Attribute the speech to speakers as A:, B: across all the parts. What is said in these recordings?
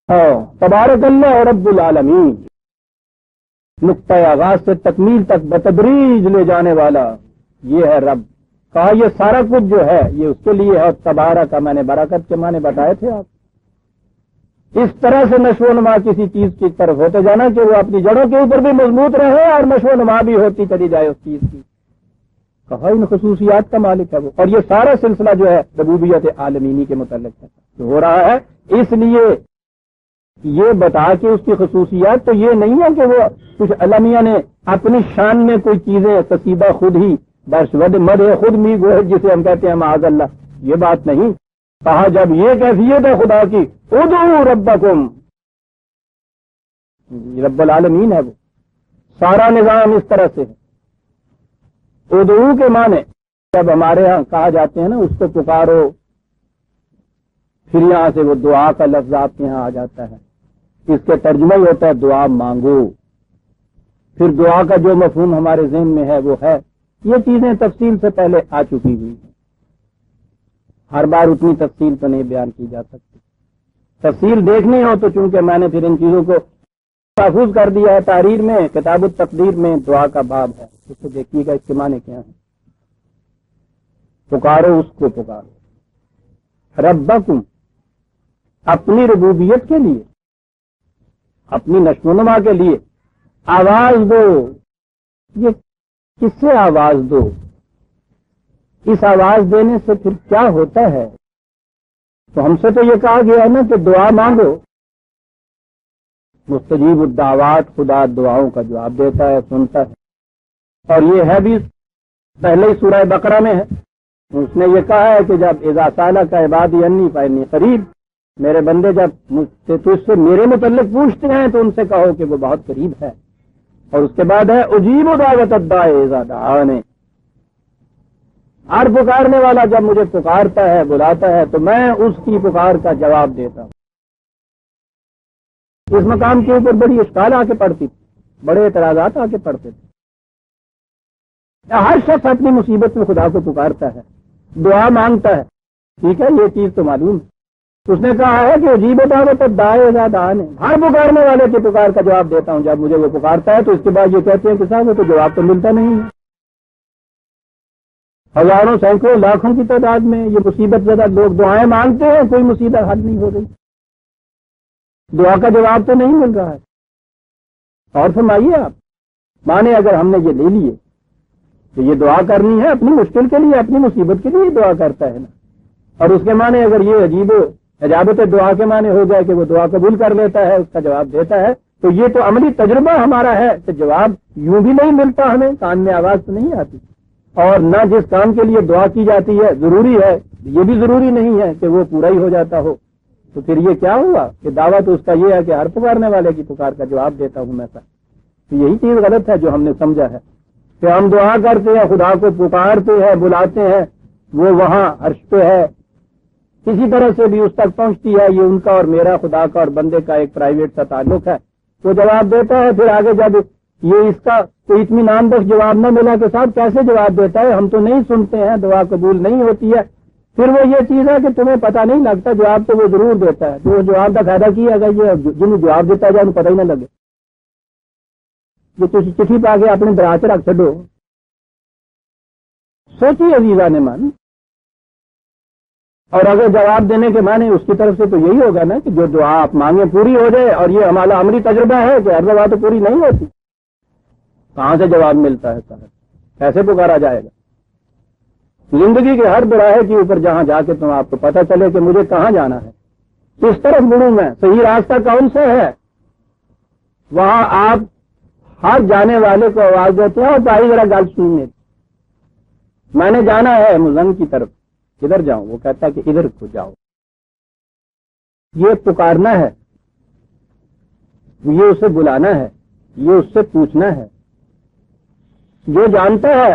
A: تبارک اللہ رب العالمین، نقطۂ آغاز سے تکمیل تک بتدریج لے جانے والا یہ ہے رب۔ کہا یہ سارا کچھ جو ہے یہ اس کے لیے ہے، اور تبارک کا میں نے برکت کے معنی بتائے تھے آپ۔ اس طرح سے نشو و نما کسی چیز کی طرف ہوتے جانا کہ وہ اپنی جڑوں کے اوپر بھی مضبوط رہے اور نشو و نما بھی ہوتی چلی جائے اس چیز کی۔ کہا ان خصوصیات کا مالک ہے وہ، اور یہ سارا سلسلہ جو ہے ربوبیت عالمینی کے متعلق ہے جو ہو رہا ہے۔ اس لیے یہ بتا کے اس کی خصوصیات تو یہ نہیں ہے کہ وہ کچھ علمیہ نے اپنی شان میں کوئی چیزیں قصیدہ خود ہی بس مد خود می گو جسے ہم کہتے ہیں معاذ اللہ، یہ بات نہیں۔ کہا جب یہ کیفیت ہے خدا کی، ادعوا ربکم، رب العالمین ہے وہ، سارا نظام اس طرح سے ہے۔ ادعو کے معنی جب ہمارے ہاں کہا جاتے ہیں نا اس کو پکارو، پھر یہاں سے وہ دعا کا لفظ آپ کے یہاں آ جاتا ہے، اس کے ترجمہ ہی ہوتا ہے دعا مانگو۔ پھر دعا کا جو مفہوم ہمارے ذہن میں ہے وہ ہے، یہ چیزیں تفصیل سے پہلے آ چکی ہوئی ہیں، ہر بار اتنی تفصیل تو نہیں بیان کی جا سکتی۔ تفصیل دیکھنی ہو تو چونکہ میں نے پھر ان چیزوں کو محفوظ کر دیا ہے تحریر میں، کتاب التقدیر میں دعا کا باب ہے، اس کو دیکھیے گا اس کے معنی کیا ہے۔ پکارو اس کو، پکارو ربکم، اپنی ربوبیت کے لیے، اپنی نشو و نما کے لیے آواز دو۔ یہ کس سے آواز دو؟ اس آواز دینے سے پھر کیا ہوتا ہے؟ تو ہم سے تو یہ کہا گیا ہے نا کہ دعا مانگو، مستجیب الدعوات، خدا دعاؤں کا جواب دیتا ہے، سنتا ہے، اور یہ ہے بھی پہلے ہی سورہ بقرہ میں ہے۔ اس نے یہ کہا ہے کہ جب اذا سالک عبادی انی فانی قریب، میرے بندے جب مجھ سے تجھ سے میرے متعلق پوچھتے ہیں تو ان سے کہو کہ وہ بہت قریب ہے۔ اور اس کے بعد ہے اجیب دعوت الداعی اذا دعان، ہر پکارنے والا جب مجھے پکارتا ہے، بلاتا ہے، تو میں اس کی پکار کا جواب دیتا ہوں۔ اس مقام کے اوپر بڑی اشکال آ کے پڑتی تھی، بڑے اعتراضات آ کے پڑتے تھے۔ ہر شخص اپنی مصیبت میں خدا کو پکارتا ہے، دعا مانگتا ہے، ٹھیک ہے، یہ چیز تو معلوم ہے۔ اس نے کہا ہے کہ عجیب دعوت الداعی اذا دعان، ہر پکارنے والے کی پکار کا جواب دیتا ہوں جب مجھے وہ پکارتا ہے۔ تو اس کے بعد یہ کہتے ہیں کہ صاحب وہ تو جواب تو ملتا نہیں ہے۔ ہزاروں، سینکڑوں، لاکھوں کی تعداد میں یہ مصیبت زدہ لوگ دعائیں مانگتے ہیں، کوئی مصیبت حل نہیں ہو رہی، دعا کا جواب تو نہیں مل رہا ہے۔ اور فرمائیے آپ، مانے اگر ہم نے یہ لے لیے تو یہ دعا کرنی ہے اپنی مشکل کے لیے، اپنی مصیبت کے لیے دعا کرتا ہے نا، اور اس کے معنی اگر یہ عجیب اجابت دعا کے معنی ہو جائے کہ وہ دعا قبول کر لیتا ہے، اس کا جواب دیتا ہے، تو یہ تو عملی تجربہ ہمارا ہے کہ جواب یوں بھی نہیں ملتا، ہمیں کان میں آواز تو نہیں آتی، اور نہ جس کام کے لیے دعا کی جاتی ہے ضروری ہے، یہ بھی ضروری نہیں ہے کہ وہ پورا ہی ہو جاتا ہو۔ تو پھر یہ کیا ہوا کہ دعویٰ تو اس کا یہ ہے کہ ہر پکارنے والے کی پکار کا جواب دیتا ہوں میں۔ تو یہی چیز غلط ہے جو ہم نے سمجھا ہے کہ ہم دعا کرتے ہیں، خدا کو پکارتے ہیں، بلاتے ہیں، وہ وہاں عرش پہ ہے، کسی طرح سے بھی اس تک پہنچتی ہے، یہ ان کا اور میرا، خدا کا اور بندے کا ایک پرائیویٹ سا تعلق ہے، وہ جواب دیتا ہے۔ پھر آگے جب یہ اس کا کوئی اطمینان بخش جواب نہ ملا کہ صاحب کیسے جواب دیتا ہے، ہم تو نہیں سنتے ہیں، دعا قبول نہیں ہوتی ہے، پھر وہ یہ چیز ہے کہ تمہیں پتہ نہیں لگتا، جواب تو وہ ضرور دیتا ہے، تو وہ جواب کا فائدہ کیا اگر یہ جنہوں جواب دیتا ہے انہیں پتہ ہی نہ لگے، یہ چٹھی پا کے اپنے دراز رکھ چھڈو۔ سوچیے عزیزان من، اور اگر جواب دینے کے معنی اس کی طرف سے تو یہی ہوگا نا کہ جو دعا آپ مانگیں پوری ہو جائے، اور یہ ہمارا عملی تجربہ ہے کہ ہر دعا تو پوری نہیں ہوتی، کہاں سے جواب ملتا ہے صاحب، کیسے پکارا جائے گا؟ زندگی کے ہر براہے کے اوپر جہاں جا کے تم آپ کو پتہ چلے کہ مجھے کہاں جانا ہے، کس طرف مڑوں میں، صحیح راستہ کون سے ہے، وہاں آپ ہر جانے والے کو آواز دیتے ہیں اور بھائی ذرا گل سنیے، میں نے جانا ہے مزن کی طرف، کدھر جاؤں؟ وہ کہتا ہے کہ ادھر کو جاؤ۔ یہ پکارنا ہے، یہ اسے بلانا ہے، یہ اس سے پوچھنا ہے۔ جو جانتا ہے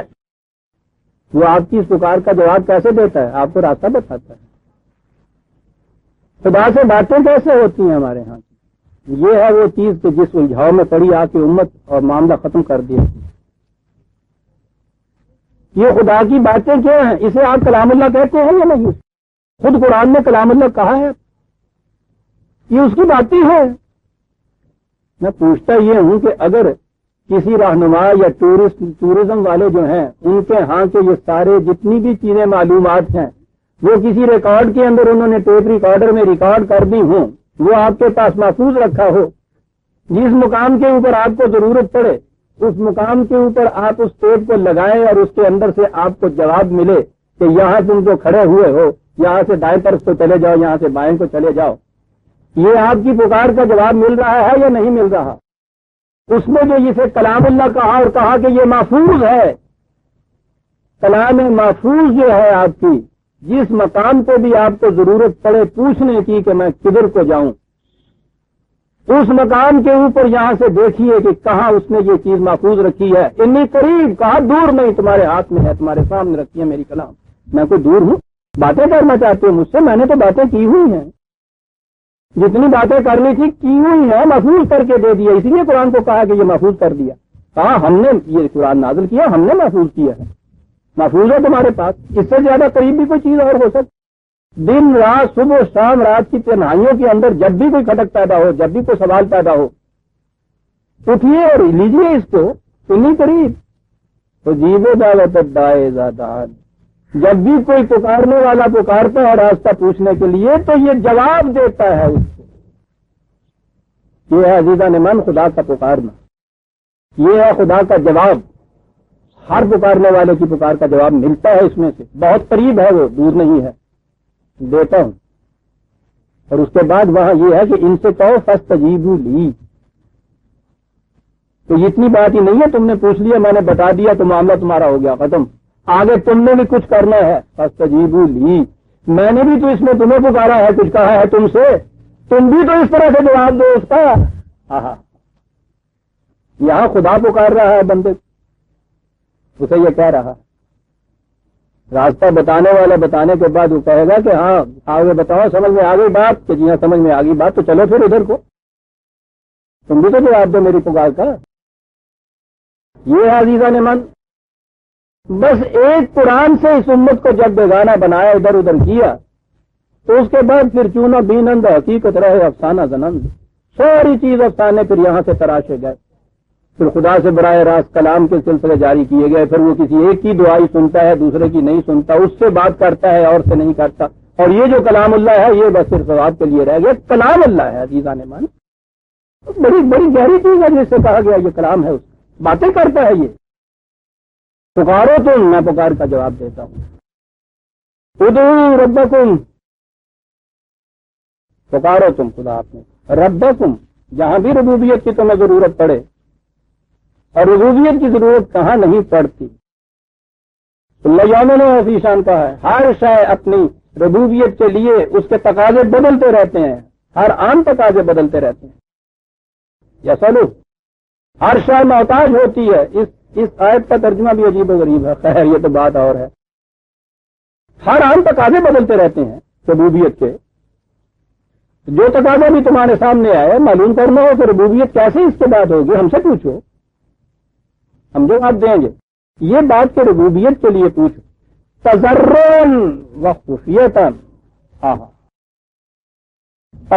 A: وہ آپ کی اس پکار کا جواب کیسے دیتا ہے؟ آپ کو راستہ بتاتا ہے۔ خدا سے باتیں کیسے ہوتی ہیں ہمارے ہاں؟ یہ ہے وہ چیز کہ جس الجھاؤ میں پڑی آ کے امت اور معاملہ ختم کر دیا۔ یہ خدا کی باتیں کیا ہیں؟ اسے آپ کلام اللہ کہتے ہیں یا نہیں؟ خود قرآن نے کلام اللہ کہا ہے، یہ اس کی بات ہی ہے. میں پوچھتا یہ ہوں کہ اگر کسی رہنما یا ٹورزم والے جو ہیں ان کے ہاں کے یہ سارے جتنی بھی چیزیں معلومات ہیں وہ کسی ریکارڈ کے اندر انہوں نے ٹیپ ریکارڈر میں ریکارڈ کر دی ہوں, وہ آپ کے پاس محفوظ رکھا ہو, جس مقام کے اوپر آپ کو ضرورت پڑے اس مقام کے اوپر آپ اس ٹیپ کو لگائیں اور اس کے اندر سے آپ کو جواب ملے کہ یہاں تم جو کھڑے ہوئے ہو یہاں سے دائیں طرف کو چلے جاؤ, یہاں سے بائیں کو چلے جاؤ, یہ آپ کی پکار کا جواب مل رہا ہے یا نہیں مل رہا؟ اس میں جو اسے کلام اللہ کہا اور کہا کہ یہ محفوظ ہے, کلام محفوظ جو ہے آپ کی, جس مقام پہ بھی آپ کو ضرورت پڑے پوچھنے کی کہ میں کدھر کو جاؤں, اس مقام کے اوپر یہاں سے دیکھیے کہ کہاں اس نے یہ چیز محفوظ رکھی ہے. اتنی قریب, کہاں دور نہیں, تمہارے ہاتھ میں ہے, تمہارے سامنے رکھی ہے میری کلام. میں کوئی دور ہوں؟ باتیں کرنا چاہتے ہو مجھ سے؟ میں نے تو باتیں کی ہوئی ہیں, جتنی باتیں کرنی تھی کی ہوئی ہیں, محفوظ کر کے دے دیا. اسی لیے قرآن کو کہا کہ یہ محفوظ کر دیا. کہا ہم نے یہ قرآن نازل کیا, ہم نے محفوظ کیا ہے, محفوظ ہے تمہارے پاس. اس سے زیادہ قریب بھی کوئی چیز اور ہو سکتی؟ دن رات, صبح شام, رات کی تنہائیوں کے اندر جب بھی کوئی کھٹک پیدا ہو, جب بھی کوئی سوال پیدا ہو, اٹھیے اور لیجیے اس کو, اتنی قریب. تو جیبو دعوت دائے زادان, جب بھی کوئی پکارنے والا پکارتا ہے راستہ پوچھنے کے لیے تو یہ جواب دیتا ہے اس کو. یہ ہے عزیزان من خدا کا پکارنا, یہ ہے خدا کا جواب. ہر پکارنے والے کی پکار کا جواب ملتا ہے, اس میں سے بہت قریب ہے, وہ دور نہیں ہے, دیتا ہوں. اور اس کے بعد وہاں یہ ہے کہ ان سے کہو فاستجیبوا لی. تو اتنی بات ہی نہیں ہے تم نے پوچھ لیا, میں نے بتا دیا تو معاملہ تمہارا ہو گیا ختم. آگے تم نے بھی کچھ کرنا ہے. فاستجیبوا لی, میں نے بھی تو اس میں تمہیں پکارا ہے, کچھ کہا ہے تم سے, تم بھی تو اس طرح سے جواب دو اس کا. یہاں خدا پکار رہا ہے بندے, اسے یہ کہہ رہا, راستہ بتانے والا بتانے کے بعد وہ کہے گا کہ ہاں آگے بتاؤ, سمجھ میں آ گئی بات, کہ جی ہاں سمجھ میں آ گئی بات, تو چلو پھر ادھر کو, تم بھی تو جواب دو میری پکار کا. یہ عزیزان من, بس ایک قرآن سے اس امت کو جب بیگانہ بنایا, ادھر ادھر کیا, تو اس کے بعد پھر چونہ بینند حقیقت رہے افسانہ زنند, ساری چیز افسانے پھر یہاں سے تراشے گئے. پھر خدا سے براہ راست کلام کے سلسلے جاری کیے گئے. پھر وہ کسی ایک کی دعائی سنتا ہے, دوسرے کی نہیں سنتا, اس سے بات کرتا ہے اور سے نہیں کرتا. اور یہ جو کلام اللہ ہے یہ بس صرف ثواب کے لیے رہ گیا. کلام اللہ ہے عزیزان من, بڑی بڑی گہری چیز ہے جس سے کہا گیا یہ کلام ہے, اس باتیں کرتا ہے. یہ پکارو تم, میں پکار کا جواب دیتا ہوں. ادعوا ربکم, پکارو تم خدا اپنے ربکم, جہاں بھی ربوبیت کی تمہیں ضرورت پڑے. اور ربوبیت کی ضرورت کہاں نہیں پڑتی؟ اللہ یامن و شان کا ہے, ہر شے اپنی ربوبیت کے لیے اس کے تقاضے بدلتے رہتے ہیں, ہر عام تقاضے بدلتے رہتے ہیں. یا سلو, ہر شے محتاج ہوتی ہے. اس آیت کا ترجمہ بھی عجیب و غریب ہے, خیر یہ تو بات اور ہے. ہر عام تقاضے بدلتے رہتے ہیں ربوبیت کے. جو تقاضا بھی تمہارے سامنے آئے, معلوم کرنا ہو کہ ربوبیت کیسے اس کے بعد ہوگی, ہم سے پوچھو, ہم جواب دیں گے. یہ بات کہ ربوبیت کے لیے پوچھو, تضرعاً و خفیۃً. اب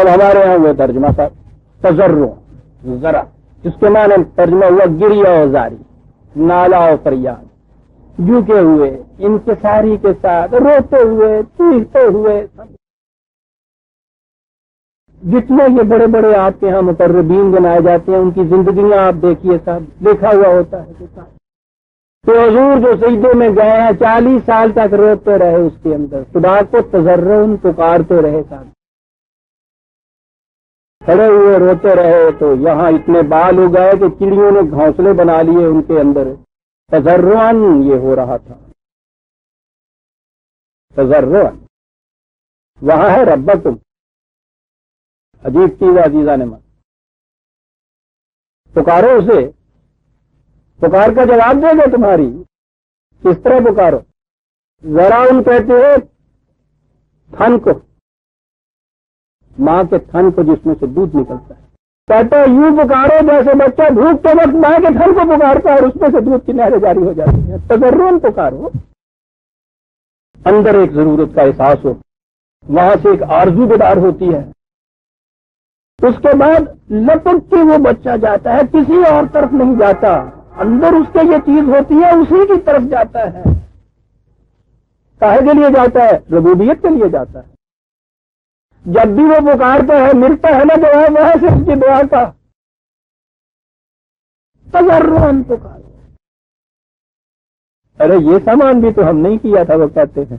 A: ہمارے یہاں وہ ترجمہ تھا تضرع, ذرا اس کے معنی ترجمہ ہوا گریہ و زاری, نالا و فریاد, جھکے ہوئے, انکساری کے ساتھ, روتے ہوئے, چیختے ہوئے. جتنے یہ بڑے بڑے آپ کے ہاں مقربین بنائے جاتے ہیں, ان کی زندگیاں آپ دیکھیے, صاحب لکھا ہوا ہوتا ہے کہ حضور جو سجدے میں گئے ہیں 40 سال تک روتے رہے, اس کے اندر خدا کو تضرعاً پکارتے رہے, صاحب کھڑے ہوئے روتے رہے. تو یہاں اتنے بال ہو گئے کہ چڑیوں نے گھونسلے بنا لیے ان کے اندر. تضرعاً یہ ہو رہا تھا, تضرعاً. وہاں ہے ربکم, عجیب چیز عزیزان من, پکارو اسے, پکار کا جواب دے گا تمہاری. کس طرح پکارو؟ ذرا ان کہتے ہیں تھن کو, ماں کے تھن کو جس میں سے دودھ نکلتا ہے, کہتا ہے یوں پکارو جیسے بچہ بھوکتے وقت ماں کے تھن کو پکارتا ہے اور اس میں سے دودھ کی نہریں جاری ہو جاتی ہیں. تضرعاً پکارو, اندر ایک ضرورت کا احساس ہو, وہاں سے ایک آرزو بیدار ہوتی ہے, اس کے بعد لپک کے وہ بچہ جاتا ہے، کسی اور طرف نہیں جاتا، اندر اس کے یہ چیز ہوتی ہے، اسی کی طرف جاتا ہے۔ کاہے کے لیے جاتا ہے؟ ربوبیت کے لیے جاتا ہے۔ جب بھی وہ پکارتا ہے، ملتا ہے نا جواب، وہاں سے اس کی دعا کا تضرعاً پکار۔ ارے یہ سامان بھی تو ہم نہیں کیا تھا، وہ کہتے ہیں